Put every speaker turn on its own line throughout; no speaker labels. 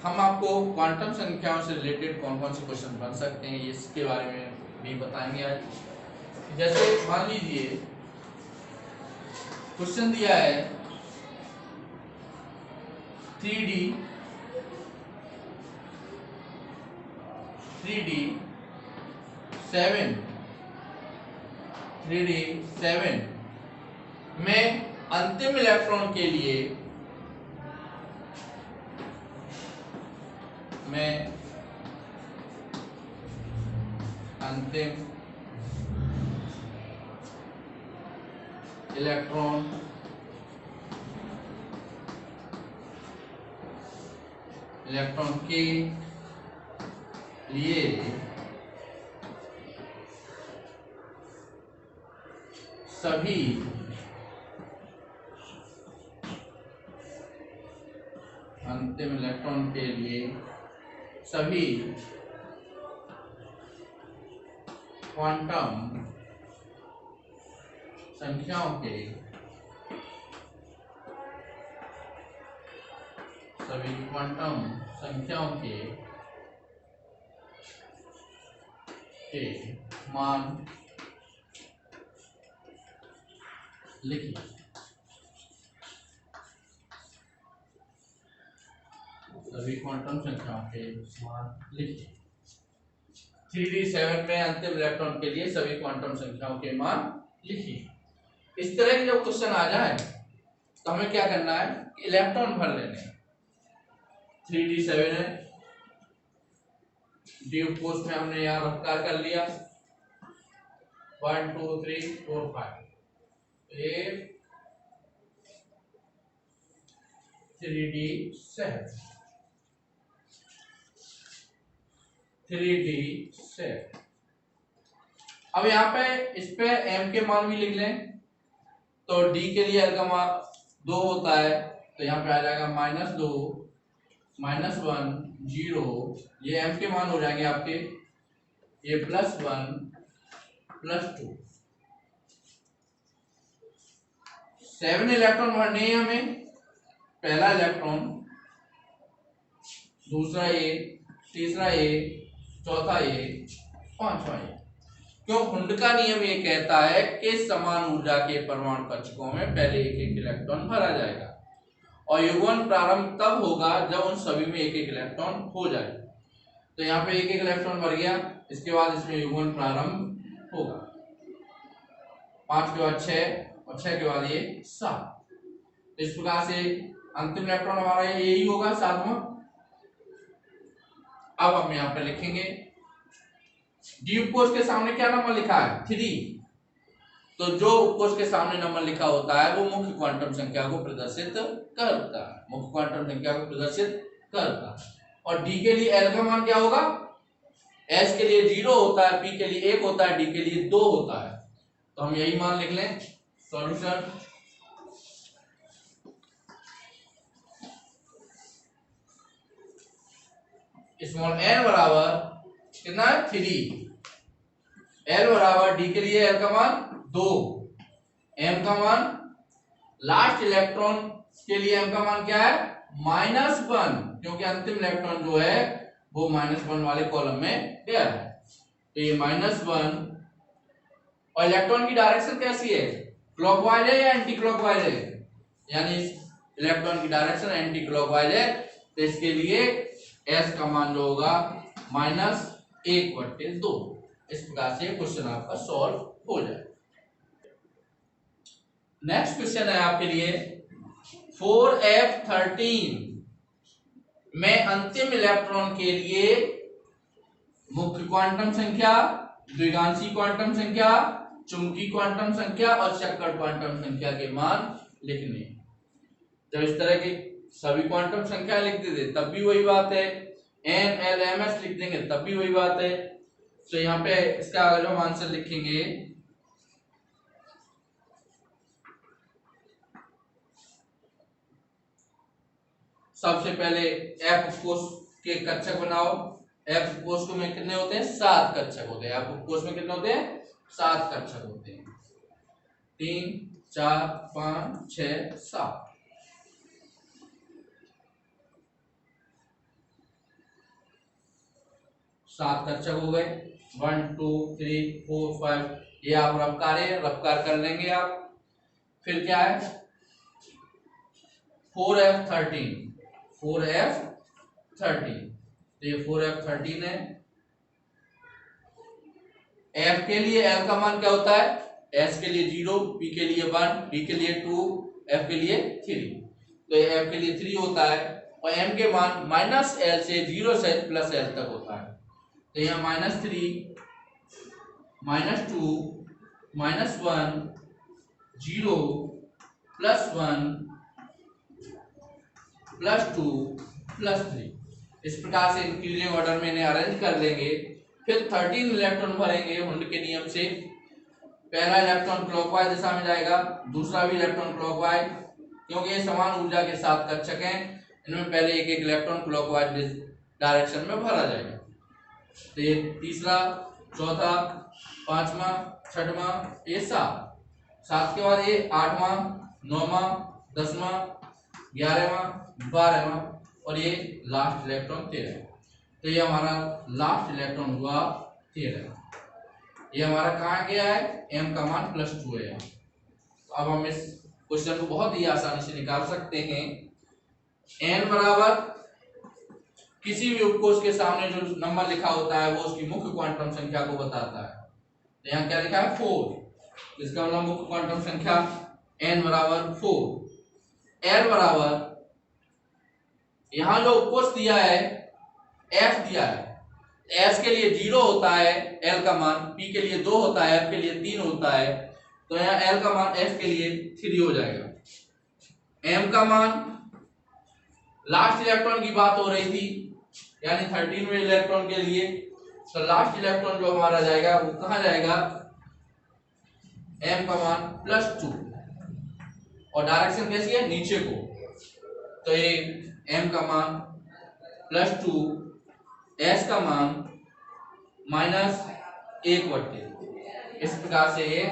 हम आपको क्वांटम संख्याओं से रिलेटेड कौन कौन से क्वेश्चन बन सकते हैं इसके बारे में भी बताएंगे आज। जैसे मान लीजिए क्वेश्चन दिया है 3D 7 में अंतिम इलेक्ट्रॉन के लिए इलेक्ट्रॉन के लिए सभी अंतिम इलेक्ट्रॉन के लिए सभी क्वांटम संख्याओं के मान लिखिए। सभी क्वांटम संख्याओं के मान लिखिए। 3D7 में अंतिम इलेक्ट्रॉन के लिए सभी क्वांटम संख्याओं के मान लिखिए। इस तरह के जब क्वेश्चन आ जाए तो हमें क्या करना है, इलेक्ट्रॉन भर लेने हैं। 3D7 है, डी कोर्स में हमने यहाँ रफ्तार कर लिया 1 2 3 4 5। ये 3D7 अब यहाँ पे इस पे m के मान भी लिख लें तो d के लिए l का मान 2 होता है तो यहाँ पे आ जाएगा -2 -1 0। ये m के मान हो जाएंगे आपके, ये +1 +2। 7 इलेक्ट्रॉन भरने हैं हमें। पहला इलेक्ट्रॉन, दूसरा ये, तीसरा ये, चौथा ये, पांचवा ये। क्यों? हुंड का नियम ये कहता है कि समान ऊर्जा के परमाणु कक्षकों में पहले एक एक इलेक्ट्रॉन भरा जाएगा और युग्मन प्रारंभ तब होगा जब उन सभी में एक एक इलेक्ट्रॉन हो जाए। तो यहाँ पे एक एक इलेक्ट्रॉन भर गया, इसके बाद इसमें युग्मन प्रारंभ होगा। 5 के बाद 6 और 6 के बाद ये 7। इस प्रकार से अंतिम इलेक्ट्रॉन हमारा यही होगा 7वां। अब हम यहाँ पे लिखेंगे डी उपकोष के सामने क्या नंबर लिखा है 3। तो जो उपकोष के सामने नंबर लिखा होता है वो मुख्य क्वांटम संख्या को प्रदर्शित करता है। और डी के लिए एल का मान क्या होगा, एस के लिए 0 होता है, पी के लिए 1 होता है, डी के लिए 2 होता है। तो हम यही मान लिख लें। सॉल्यूशन स्मॉल n बराबर कितना है 3, l बराबर डी के लिए l का मान 2, m का मान लास्ट इलेक्ट्रॉन के लिए m का मान क्या है -1, क्योंकि अंतिम इलेक्ट्रॉन जो है वो -1 वाले कॉलम में गया है। तो ये -1 और इलेक्ट्रॉन की डायरेक्शन कैसी है, क्लॉकवाइज है या एंटी क्लॉकवाइज है, यानी इलेक्ट्रॉन की डायरेक्शन एंटी क्लॉकवाइज है। तो इसके लिए s का मान जो होगा -1/2। इस प्रकार से क्वेश्चन आपका सॉल्व हो जाए। नेक्स्ट क्वेश्चन है आपके लिए 4f13 में अंतिम इलेक्ट्रॉन के लिए मुख्य क्वांटम संख्या, द्विगांशी क्वांटम संख्या, चुंबकीय क्वांटम संख्या और चक्कर क्वांटम संख्या के मान लिखने। जब इस तरह की सभी क्वांटम संख्या लिख देते तब भी वही बात है, n l m s लिख देंगे तब भी वही बात है। तो यहाँ पे इसका अगर हम आंसर लिखेंगे सबसे पहले f कोष के कक्षक बनाओ। f कोष में कितने होते हैं 7 कक्षक होते हैं। f कोष में कितने होते हैं 7 कक्षक होते हैं, 3 4 5 6 7। 7 कक्षक हो गए, 1 2 3 4 5, ये आप रफ्कार कर लेंगे आप। फिर क्या है 4f13, 4f13, तो ये 4f13 है। f के लिए l का मान क्या होता है, s के लिए 0, p के लिए 1, d के लिए 2, f के लिए 3, तो ये f के लिए 3 होता है। और m के मान -l से 0 से +l तक होता है, तो यहाँ -3 -2 -1 0 +1 +2 +3, इस प्रकार से इंक्रीजिंग ऑर्डर में इन्हें अरेंज कर लेंगे। फिर 13 इलेक्ट्रॉन भरेंगे हुंड के नियम से। पहला इलेक्ट्रॉन क्लॉकवाइज दिशा में जाएगा, दूसरा भी इलेक्ट्रॉन क्लॉकवाइज, क्योंकि ये समान ऊर्जा के 7 कक्षक हैं, इनमें पहले एक एक इलेक्ट्रॉन क्लॉकवाइज डायरेक्शन में भरा जाएगा। तो ये तीसरा, चौथा, पांचवा, छठवां, ये 7 के बाद ये 8वां, 9वां, 10वां, 11वां, 12वां और ये लास्ट इलेक्ट्रॉन 13। तो ये हमारा लास्ट इलेक्ट्रॉन हुआ 13। ये हमारा कहाँ गया है, m का मान +2 है। तो अब हम इस क्वेश्चन को बहुत ही आसानी से निकाल सकते हैं। n बराबर किसी भी उपकोष के सामने जो नंबर लिखा होता है वो उसकी मुख्य क्वांटम संख्या को बताता है। तो यहाँ क्या लिखा है 4, इसका मतलब मुख्य क्वांटम संख्या n बराबर 4। l बराबर यहाँ जो उपकोष दिया है f दिया है, s के लिए 0 होता है l का मान, p के लिए 2 होता है, f के लिए 3 होता है, तो यहाँ l का मान f के लिए 3 हो जाएगा। m का मान, लास्ट इलेक्ट्रॉन की बात हो रही थी यानी 13वें इलेक्ट्रॉन के लिए, तो लास्ट इलेक्ट्रॉन जो हमारा जाएगा वो कहाँ जाएगा, m का मान +2 और डायरेक्शन कैसी है, नीचे को, तो ये m का मान +2, s का मान -1/, इस प्रकार से ये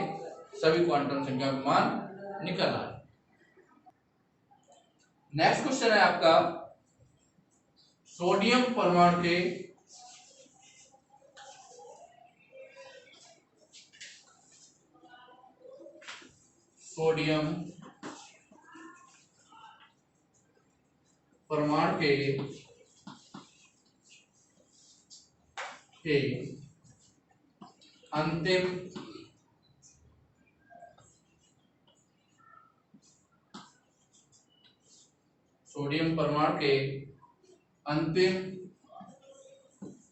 सभी क्वांटम संख्या का मान निकल रहा है। नेक्स्ट क्वेश्चन है आपका सोडियम परमाणु के अंतिम सोडियम परमाणु के अंतिम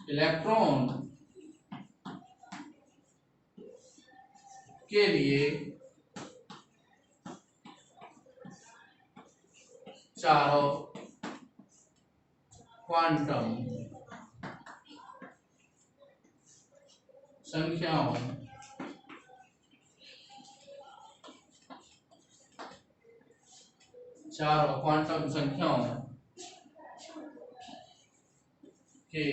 इलेक्ट्रॉन के लिए चारों क्वांटम संख्याओं के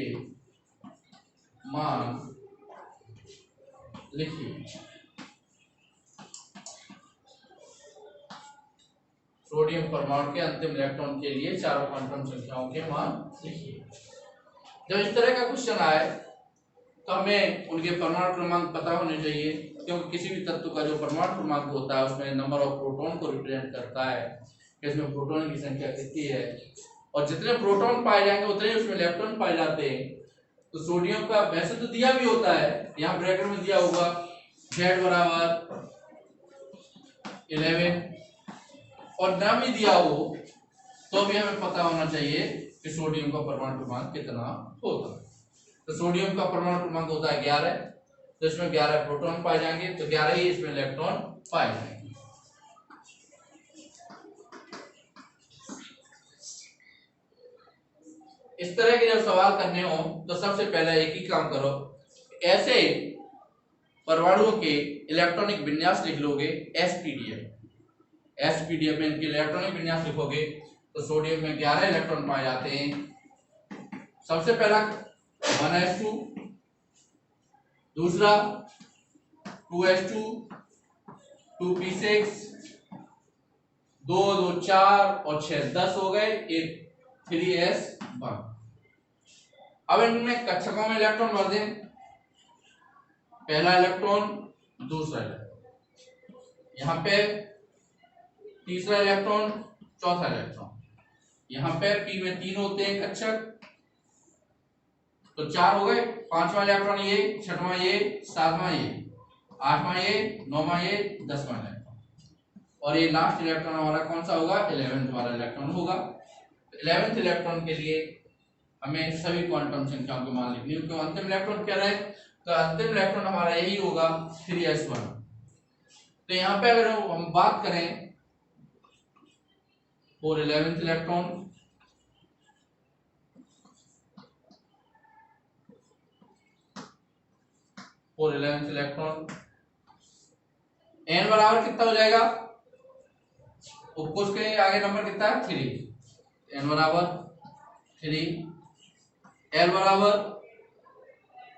मान लिखिए। सोडियम परमाणु के अंतिम इलेक्ट्रॉन के लिए चारों क्वांटम संख्याओं के मान लिखिए। जब इस तरह का क्वेश्चन आए तो हमें उनके परमाणु क्रमांक पता होने चाहिए, क्योंकि किसी भी तत्व का जो परमाणु क्रमांक होता है उसमें नंबर ऑफ प्रोटॉन को रिप्रेजेंट करता है, इसमें प्रोटॉन की संख्या कितनी है, और जितने प्रोटॉन पाए जाएंगे उतने उसमें इलेक्ट्रॉन पाए जाते हैं। तो सोडियम का वैसे तो दिया भी होता है, यहाँ ब्रैकेट में दिया होगा Z बराबर 11, और ना भी दिया हो तो भी हमें पता होना चाहिए कि सोडियम का परमाणु क्रमांक कितना होता है। तो सोडियम का परमाणु क्रमांक होता है 11, तो इसमें 11 प्रोटॉन पाए जाएंगे, तो 11 ही इसमें इलेक्ट्रॉन पाए जाएंगे। इस तरह के जब सवाल करने हो तो सबसे पहले एक ही काम करो, ऐसे परमाणुओं के इलेक्ट्रॉनिक विन्यास लिख लोगे एसपीडीएफ में इनके इलेक्ट्रॉनिक विन्यास लिखोगे तो सोडियम में 11 इलेक्ट्रॉन पाए जाते हैं। सबसे पहला 1s2, दूसरा 2s2, 2p6, 2 2 4 और 6 10 हो गए, एक 3s1। अब इनमें कक्षकों में इलेक्ट्रॉन भर दें, पहला इलेक्ट्रॉन, दूसरा इलेक्ट्रॉन, यहाँ पे तीसरा इलेक्ट्रॉन, चौथा इलेक्ट्रॉन, यहाँ पे पी में 3 होते हैं कक्षक, तो 4 हो गए, पांचवा इलेक्ट्रॉन ये, छठवां ये, सातवां ये, आठवां ये, नौवां ये, 10वां इलेक्ट्रॉन, और ये लास्ट इलेक्ट्रॉन हमारा कौन सा होगा, 11वां वाला इलेक्ट्रॉन होगा। 11वें इलेक्ट्रॉन के लिए हमें सभी क्वांटम संख्याओं के मान लिखने, क्योंकि अंतिम इलेक्ट्रॉन क्या रहे, तो अंतिम इलेक्ट्रॉन हमारा यही होगा 3s1। तो यहाँ पे अगर हम बात करें for 11th electron, for 11th electron n बराबर कितना हो जाएगा, उपकोष के आगे नंबर कितना है, 3, n बराबर 3, l बराबर,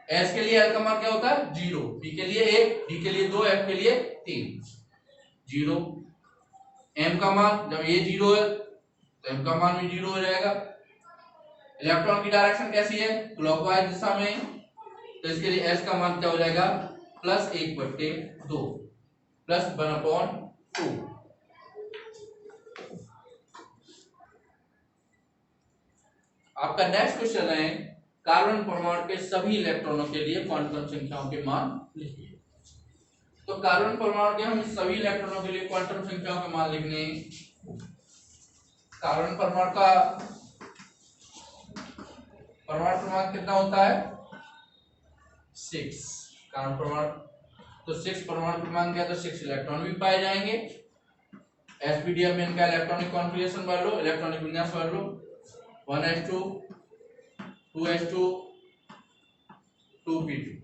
s के लिए l का मान क्या होता है 0, p के लिए 1, d के लिए 2, f के लिए 3, 0, m का मान जब ये 0 है तो m का मान भी 0 हो जाएगा। इलेक्ट्रॉन की डायरेक्शन कैसी है, क्लॉकवाइज दिशा में, तो इसके लिए s का मान क्या हो जाएगा, +1/2 +1/2। आपका नेक्स्ट क्वेश्चन है कार्बन परमाणु के सभी इलेक्ट्रॉनों के लिए क्वांटम संख्याओं के मान लिखिए। तो कार्बन परमाणु के हम सभी इलेक्ट्रॉनों के लिए क्वांटम संख्याओं के मान लिखने, कार्बन परमाणु का परमाणु क्रमांक कितना होता है, 6, कार्बन परमाणु, तो 6 परमाणु क्रमांक है तो 6 इलेक्ट्रॉन भी पाए जाएंगे। एसपीडीएफ में इनका इलेक्ट्रॉनिक कॉन्फ़िगरेशन भर लो, इलेक्ट्रॉनिक विन्यास भर लो, 1s2 2s2 2p2।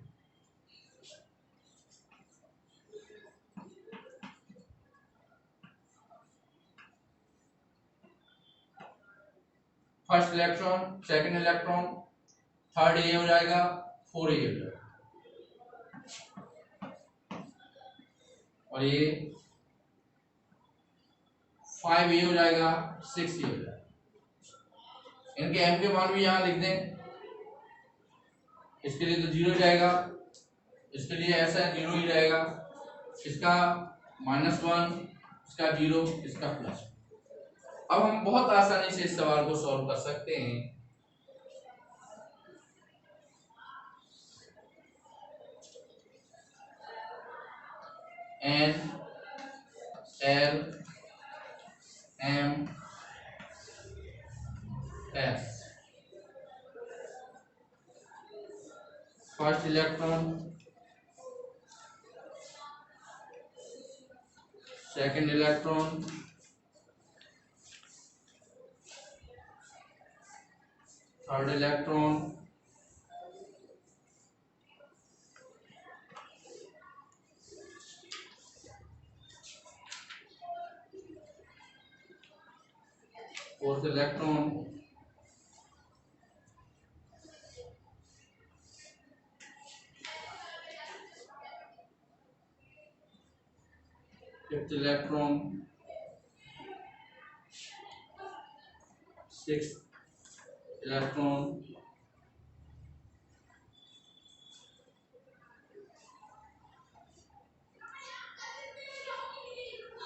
First electron, second electron, third A हो जाएगा, 4a हो जाएगा, और ये 5a हो जाएगा, 6a हो जाएगा। इनके m के मान भी यहां लिख दें, इसके लिए तो 0 जाएगा, इसके लिए ऐसा 0 ही रहेगा, इसका -1, इसका 0, इसका प्लस। अब हम बहुत आसानी से इस सवाल को सॉल्व कर सकते हैं। N L M S, first electron, second electron, third electron, fourth electron, fifth electron, sixth electron,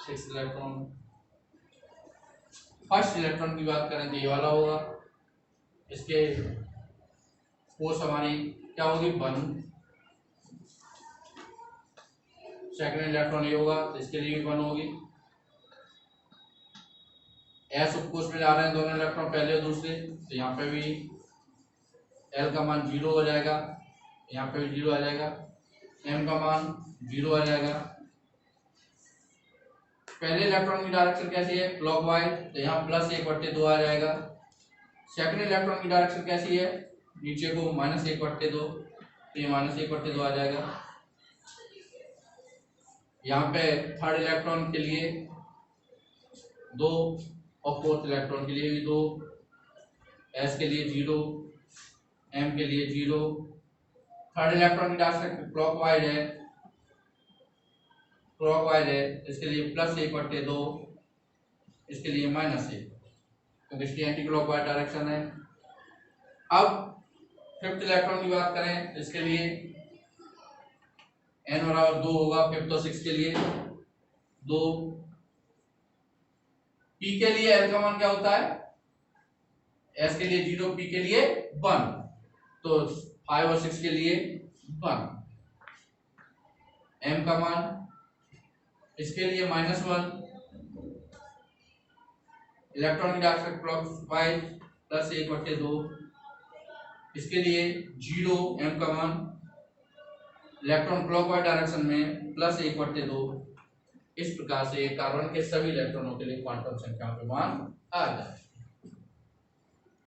sixth electron. First electron की बात करें तो ये वाला होगा, इसके फोर्स हमारी क्या होगी 1, सेकंड इलेक्ट्रॉन ये होगा तो इसके लिए भी 1 होगी। एस उपकोष में जा रहे हैं दोनों इलेक्ट्रॉन, पहले और दूसरे, तो यहाँ पे भी एल का मान 0 हो जाएगा, यहाँ पे भी 0 आ जाएगा, एम का मान 0 आ जाएगा। पहले इलेक्ट्रॉन की डायरेक्शन कैसी है, क्लॉकवाइज, तो यहाँ +1/2 आ जाएगा। सेकंड इलेक्ट्रॉन की डायरेक्शन कैसी है, नीचे को -1/2, तो ये -1/2 आ जाएगा। यहाँ पे थर्ड इलेक्ट्रॉन के लिए 2 और फोर्थ इलेक्ट्रॉन के लिए भी 2, एस के लिए 0, एम के लिए 0। थर्ड इलेक्ट्रॉन की डायरेक्शन क्लॉकवाइज है, इसके लिए +1/2, इसके लिए -1, क्योंकि इसकी एंटी क्लॉकवाइज डायरेक्शन है। अब फिफ्थ इलेक्ट्रॉन की बात करें इसके लिए n बराबर 2 होगा फिफ्थ और सिक्स के लिए 2। p के लिए l का मान क्या होता है, s के लिए 0, p के लिए 1, तो 5 और 6 के लिए 1। m का मान इसके लिए -1, इलेक्ट्रॉन की डायरेक्शन क्लॉकवाइज +1/2, इसके लिए 0, m का मान इलेक्ट्रॉन क्लॉकवाइज डायरेक्शन में +1/2। इस प्रकार से कार्बन के सभी इलेक्ट्रॉनों के लिए क्वांटम संख्याओं के मान आ जाए।